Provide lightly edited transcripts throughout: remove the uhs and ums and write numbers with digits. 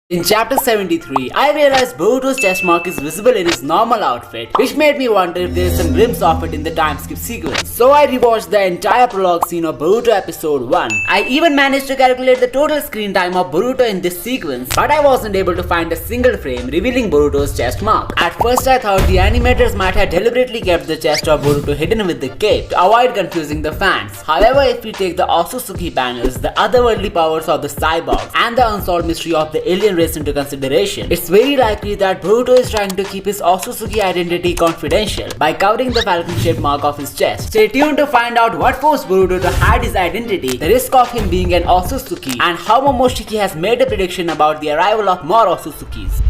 In chapter 73, I realized Boruto's chest mark is visible in his normal outfit, which made me wonder if there is some glimpse of it in the timeskip sequence. So I rewatched the entire prologue scene of Boruto episode 1. I even managed to calculate the total screen time of Boruto in this sequence, but I wasn't able to find a single frame revealing Boruto's chest mark. At first I thought the animators might have deliberately kept the chest of Boruto hidden with the cape to avoid confusing the fans. However, if we take the Otsutsuki panels, the otherworldly powers of the cyborgs, and the unsolved mystery of the alien race into consideration, it's very likely that Boruto is trying to keep his Otsutsuki identity confidential by covering the falcon-shaped mark of his chest. Stay tuned to find out what forced Boruto to hide his identity, the risk of him being an Otsutsuki, and how Momoshiki has made a prediction about the arrival of more Otsutsukis.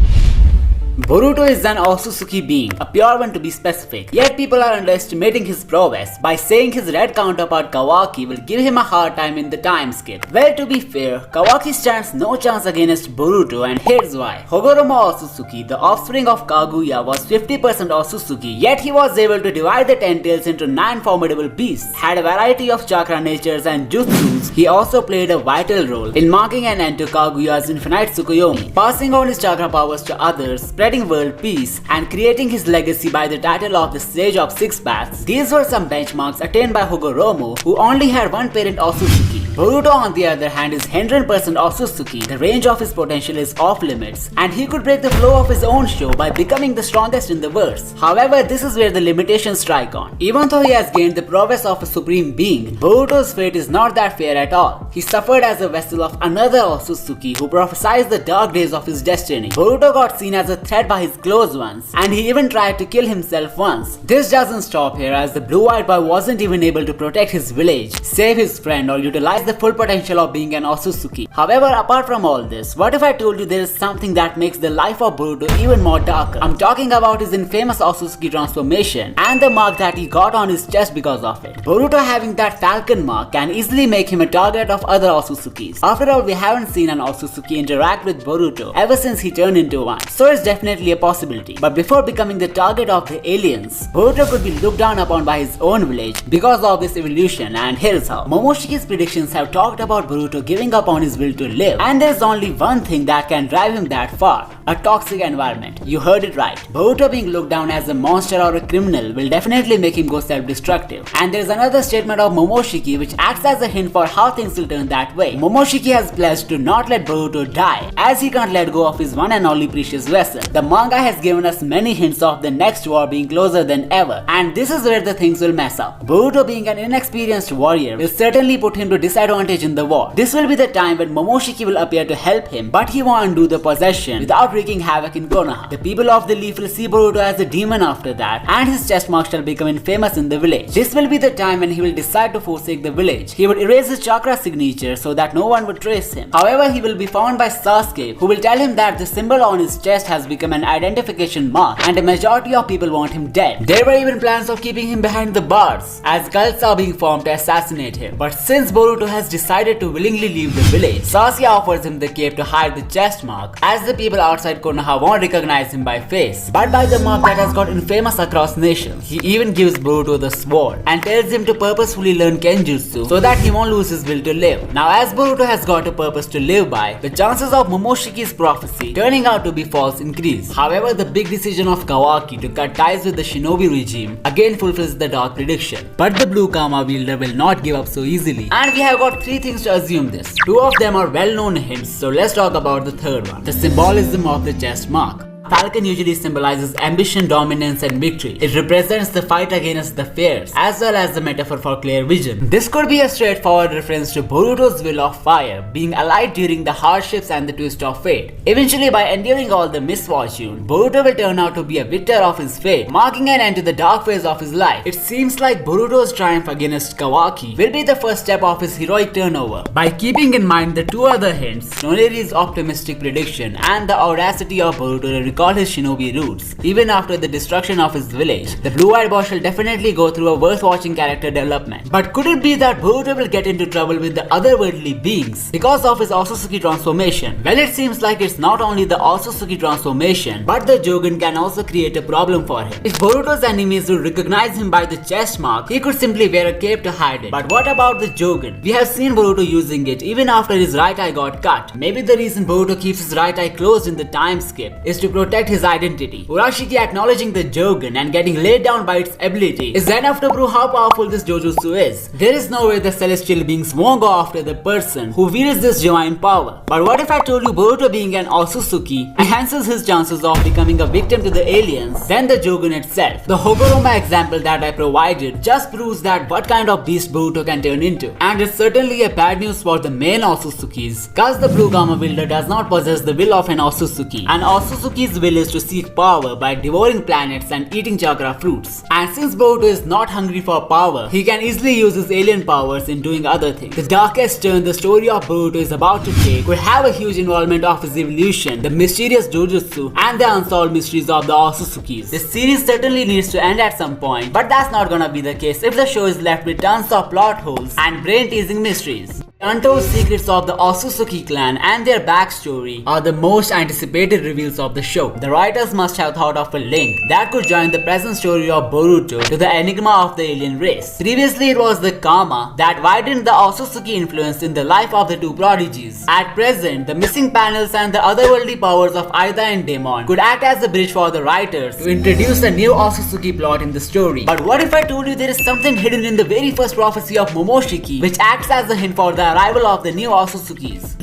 Boruto is an Otsutsuki being, a pure one to be specific, yet people are underestimating his prowess by saying his red counterpart Kawaki will give him a hard time in the time skip. Well, to be fair, Kawaki stands no chance against Boruto, and here's why. Hogoromo Otsutsuki, the offspring of Kaguya, was 50% Otsutsuki, yet he was able to divide the 10 tails into 9 formidable beasts, had a variety of chakra natures and jutsus. He also played a vital role in marking an end to Kaguya's infinite Tsukuyomi, passing on his chakra powers to others, spreading world peace, and creating his legacy by the title of the Sage of Six Paths. These were some benchmarks attained by Hogoromo, who only had one parent Otsutsuki. Boruto, on the other hand, is 100% Otsutsuki. The range of his potential is off limits, and he could break the flow of his own show by becoming the strongest in the verse. However, this is where the limitations strike on. Even though he has gained the prowess of a supreme being, Boruto's fate is not that fair at all. He suffered as a vessel of another Otsutsuki who prophesied the dark days of his destiny. Boruto got seen as a threat by his close ones, and he even tried to kill himself once. This doesn't stop here, as the blue-eyed boy wasn't even able to protect his village, save his friend, or utilize the full potential of being an Otsutsuki. However, apart from all this, what if I told you there is something that makes the life of Boruto even more darker? I'm talking about his infamous Otsutsuki transformation and the mark that he got on his chest because of it. Boruto having that falcon mark can easily make him a target of other Otsutsukis. After all, we haven't seen an Otsutsuki interact with Boruto ever since he turned into one, so it's definitely a possibility. But before becoming the target of the aliens, Boruto could be looked down upon by his own village because of this evolution, and here's how. Momoshiki's predictions have talked about Boruto giving up on his will to live, and there's only one thing that can drive him that far: a toxic environment. You heard it right. Boruto being looked down as a monster or a criminal will definitely make him go self-destructive. And there's another statement of Momoshiki which acts as a hint for how things will turn that way. Momoshiki has pledged to not let Boruto die, as he can't let go of his one and only precious vessel. The manga has given us many hints of the next war being closer than ever, and this is where the things will mess up. Boruto, being an inexperienced warrior, will certainly put him to disadvantage in the war. This will be the time when Momoshiki will appear to help him, but he won't undo the possession without wreaking havoc in Konoha. The people of the Leaf will see Boruto as a demon after that, and his chest mark shall become infamous in the village. This will be the time when he will decide to forsake the village. He would erase his chakra signature so that no one would trace him. However, he will be found by Sasuke, who will tell him that the symbol on his chest has become an identification mark, and a majority of people want him dead. There were even plans of keeping him behind the bars, as cults are being formed to assassinate him. But since Boruto has decided to willingly leave the village, Sasuke offers him the cape to hide the chest mark, as the people outside Konoha won't recognize him by face, but by the mark that has got infamous across nations. He even gives Boruto the sword, and tells him to purposefully learn Kenjutsu so that he won't lose his will to live. Now, as Boruto has got a purpose to live by, the chances of Momoshiki's prophecy turning out to be false increase. However, the big decision of Kawaki to cut ties with the shinobi regime again fulfills the dark prediction. But the blue karma wielder will not give up so easily, and we have got 3 things to assume this. 2 of them are well-known hints, so let's talk about the third one: the symbolism of the chest mark. Falcon usually symbolizes ambition, dominance, and victory. It represents the fight against the fears, as well as the metaphor for clear vision. This could be a straightforward reference to Boruto's will of fire, being alight during the hardships and the twist of fate. Eventually, by enduring all the misfortune, Boruto will turn out to be a victor of his fate, marking an end to the dark phase of his life. It seems like Boruto's triumph against Kawaki will be the first step of his heroic turnover. By keeping in mind the 2 other hints, Noneri's optimistic prediction and the audacity of Boruto to recall his shinobi roots. Even after the destruction of his village, the blue-eyed boy shall definitely go through a worth-watching character development. But could it be that Boruto will get into trouble with the otherworldly beings because of his Otsutsuki transformation? Well, it seems like it's not only the Otsutsuki transformation, but the jougan can also create a problem for him. If Boruto's enemies would recognize him by the chest mark, he could simply wear a cape to hide it. But what about the jougan? We have seen Boruto using it even after his right eye got cut. Maybe the reason Boruto keeps his right eye closed in the time skip is to protect his identity. Urashiki acknowledging the jougan and getting laid down by its ability is enough to prove how powerful this jojutsu is. There is no way the celestial beings won't go after the person who wields this divine power. But what if I told you Boruto being an Otsutsuki enhances his chances of becoming a victim to the aliens than the jougan itself? The Hogoroma example that I provided just proves that what kind of beast Boruto can turn into. And it's certainly a bad news for the main Otsutsukis, cause the blue gamma wielder does not possess the will of an Otsutsuki. An Otsutsuki's will is to seek power by devouring planets and eating chakra fruits. And since Boruto is not hungry for power, he can easily use his alien powers in doing other things. The darkest turn the story of Boruto is about to take could have a huge involvement of his evolution, the mysterious jojutsu, and the unsolved mysteries of the Otsutsukis. This series certainly needs to end at some point, but that's not gonna be the case if the show is left with tons of plot holes and brain-teasing mysteries. The untold secrets of the Otsutsuki clan and their backstory are the most anticipated reveals of the show. The writers must have thought of a link that could join the present story of Boruto to the enigma of the alien race. Previously, it was the karma that widened the Otsutsuki influence in the life of the two prodigies. At present, the missing panels and the otherworldly powers of Eida and Daemon could act as a bridge for the writers to introduce a new Otsutsuki plot in the story. But what if I told you there is something hidden in the very first prophecy of Momoshiki which acts as a hint for the arrival of the new Otsutsukis?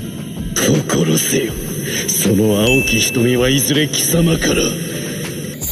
心せよ、その青き瞳はいずれ貴様から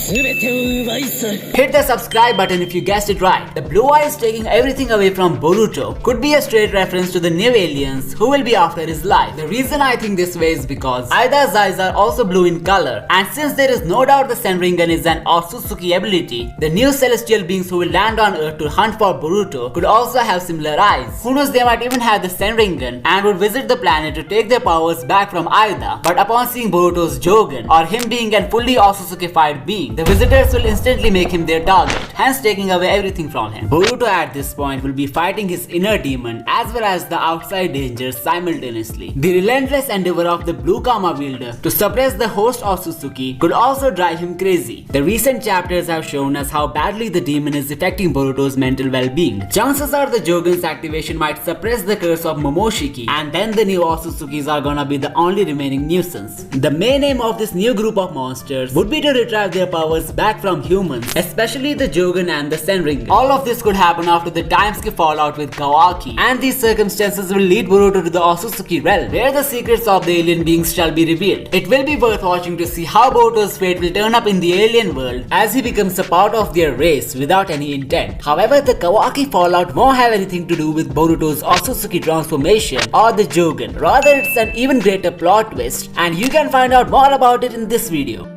全てを奪い去る。 Hit the subscribe button if you guessed it right. The blue eye is taking everything away from Boruto could be a straight reference to the new aliens who will be after his life. The reason I think this way is because Aida's eyes are also blue in color, and since there is no doubt the Senringan is an Otsutsuki ability, the new celestial beings who will land on Earth to hunt for Boruto could also have similar eyes. Who knows, they might even have the Senringan and would visit the planet to take their powers back from Aida, but upon seeing Boruto's jougan or him being a fully Otsutsukified being, the visitors will instantly make him their target, hence taking away everything from him. Boruto at this point will be fighting his inner demon as well as the outside dangers simultaneously. The relentless endeavor of the blue karma wielder to suppress the host Otsutsuki could also drive him crazy. The recent chapters have shown us how badly the demon is affecting Boruto's mental well-being. Chances are the jougan's activation might suppress the curse of Momoshiki, and then the new Otsutsukis are gonna be the only remaining nuisance. The main aim of this new group of monsters would be to retrieve their powers back from humans, especially the jougan and the Senringan. All of this could happen after the timeskip fallout with Kawaki, and these circumstances will lead Boruto to the Otsutsuki realm, where the secrets of the alien beings shall be revealed. It will be worth watching to see how Boruto's fate will turn up in the alien world as he becomes a part of their race without any intent. However, the Kawaki fallout won't have anything to do with Boruto's Otsutsuki transformation or the jougan. Rather, it's an even greater plot twist, and you can find out more about it in this video.